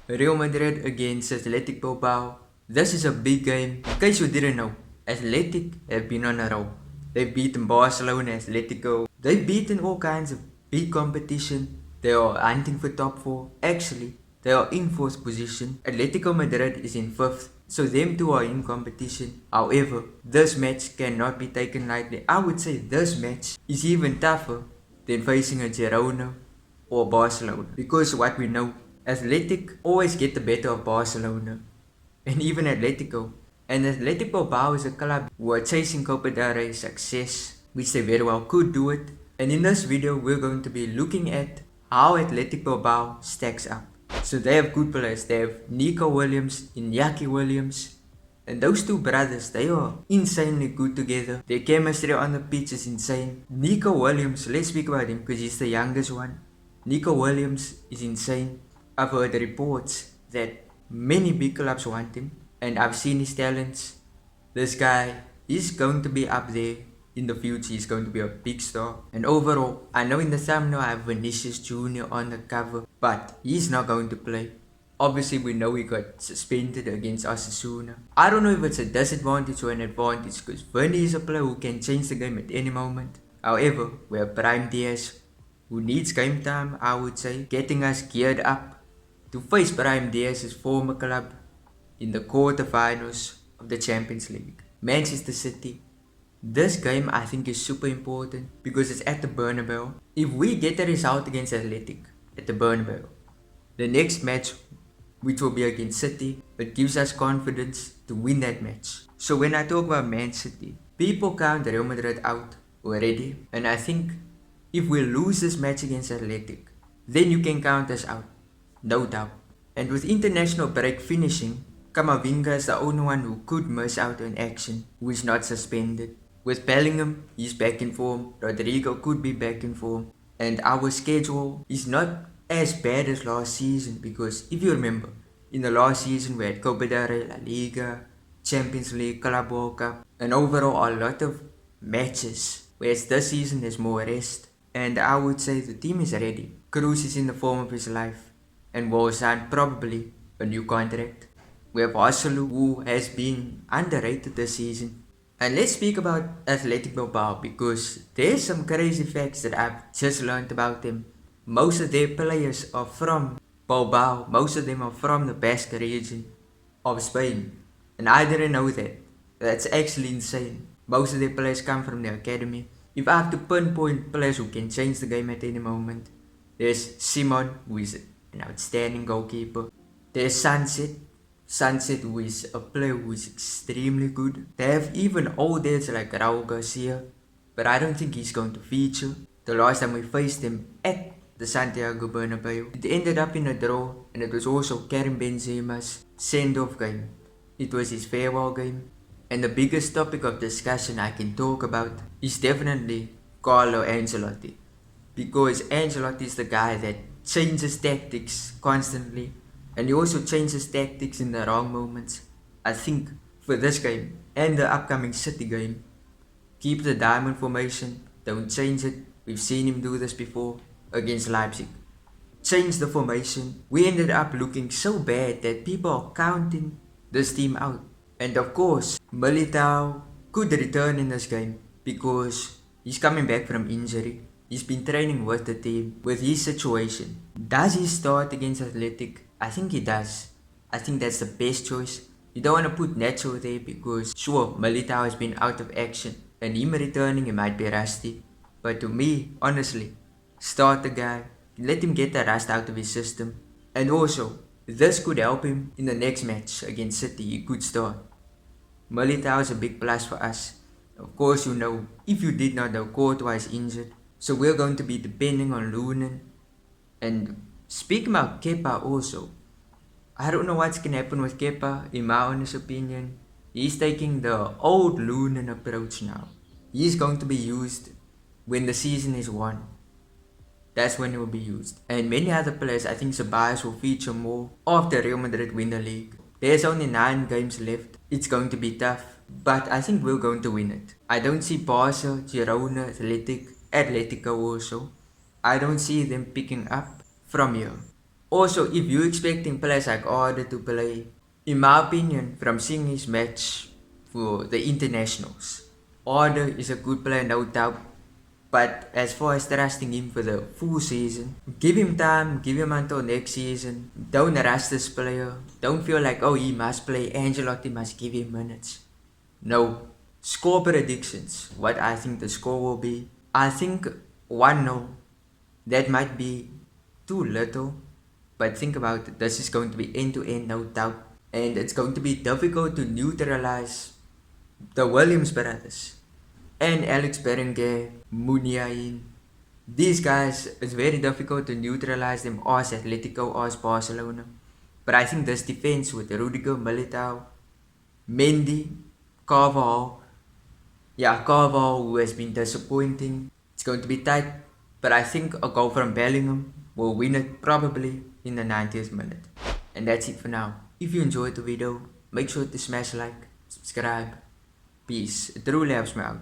Real Madrid against Athletic Bilbao. This is a big game. In case you didn't know, Athletic have been on a roll. They've beaten Barcelona, Atletico. They've beaten all kinds of big competition. They are hunting for top 4. Actually, they are in 4th position. Atletico Madrid is in 5th. So them two are in competition. However, this match cannot be taken lightly. I would say this match is even tougher than facing a Girona or Barcelona. Because what we know, Athletic always get the better of Barcelona and even Atletico. And Athletic Bilbao is a club who are chasing Copa del Rey success, which they very well could do it. And in this video, we're going to be looking at how Athletic Bilbao stacks up. So they have good players. They have Nico Williams, Iñaki Williams. And those two brothers, they are insanely good together. Their chemistry on the pitch is insane. Nico Williams, let's speak about him because he's the youngest one. Nico Williams is insane. I've heard reports that many big clubs want him, and I've seen his talents. This guy is going to be up there in the future. He's going to be a big star. And overall, I know in the thumbnail I have Vinicius Jr. on the cover, but he's not going to play. Obviously, we know he got suspended against Osasuna. I don't know if it's a disadvantage or an advantage because Vinny is a player who can change the game at any moment. However, we have Brahim Diaz, who needs game time, I would say, getting us geared up to face Brahim Diaz's former club in the quarterfinals of the Champions League, Manchester City. This game I think is super important because it's at the Bernabeu. If we get a result against Athletic at the Bernabeu, the next match, which will be against City, it gives us confidence to win that match. So when I talk about Man City, people count Real Madrid out already, and I think if we lose this match against Athletic, then you can count us out. No doubt. And with international break finishing, Camavinga is the only one who could miss out on action, who is not suspended. With Bellingham, he's back in form, Rodrigo could be back in form, and our schedule is not as bad as last season because if you remember, in the last season we had Copa del Rey, La Liga, Champions League, Club World Cup, and overall a lot of matches, whereas this season there's more rest. And I would say the team is ready. Cruz is in the form of his life and will sign probably a new contract. We have Arsalu, who has been underrated this season. And let's speak about Athletic Bilbao because there's some crazy facts that I've just learned about them. Most of their players are from Bilbao. Most of them are from the Basque region of Spain. And I didn't know that. That's actually insane. Most of their players come from the academy. If I have to pinpoint players who can change the game at any moment, there's Simon, who is an outstanding goalkeeper. There's Sunset, who is a player who is extremely good. They have even old heads like Raul Garcia, but I don't think he's going to feature. The last time we faced him at the Santiago Bernabeu, it ended up in a draw, and it was also Karim Benzema's send-off game. It was his farewell game. And the biggest topic of discussion I can talk about is definitely Carlo Ancelotti. Because Ancelotti is the guy that changes tactics constantly, and he also changes tactics in the wrong moments. I think for this game and the upcoming City game, keep the diamond formation, don't change it. We've seen him do this before against Leipzig. Change the formation. We ended up looking so bad that people are counting this team out. And of course, Militao could return in this game because he's coming back from injury. He's been training with the team. With his situation, does he start against Athletic? I think he does. I think that's the best choice. You don't want to put Nacho there because sure, Militao has been out of action and him returning, he might be rusty. But to me, honestly, start the guy. Let him get the rust out of his system. And also, this could help him in the next match against City. He could start. Militao is a big plus for us. Of course, you know, if you did not know, Courtois is injured. So we're going to be depending on Lunin. And speaking about Kepa also, I don't know what's going to happen with Kepa, in my honest opinion. He's taking the old Lunin approach now. He's going to be used when the season is won. That's when he will be used. And many other players, I think Ceballos will feature more after Real Madrid win the league. There's only 9 games left. It's going to be tough, but I think we're going to win it. I don't see Barca, Girona, Atletico also. I don't see them picking up from here. Also, if you're expecting players like Arda to play, in my opinion, from seeing his match for the internationals, Arda is a good player, no doubt. But as far as trusting him for the full season, give him time, give him until next season. Don't rush this player. Don't feel like, oh, he must play. Angelotti must give him minutes. No. Score predictions. What I think the score will be. I think 1-0. That might be too little. But think about it. This is going to be end to end, no doubt. And it's going to be difficult to neutralize the Williams brothers and Alex Berenguer, Muniain. These guys, it's very difficult to neutralize them as Atletico, as Barcelona. But I think this defense with Rudiger, Militao, Mendy, Carvajal, Carvajal, who has been disappointing. It's going to be tight, but I think a goal from Bellingham will win it probably in the 90th minute. And that's it for now. If you enjoyed the video, make sure to smash like, subscribe. Peace. It truly helps me out.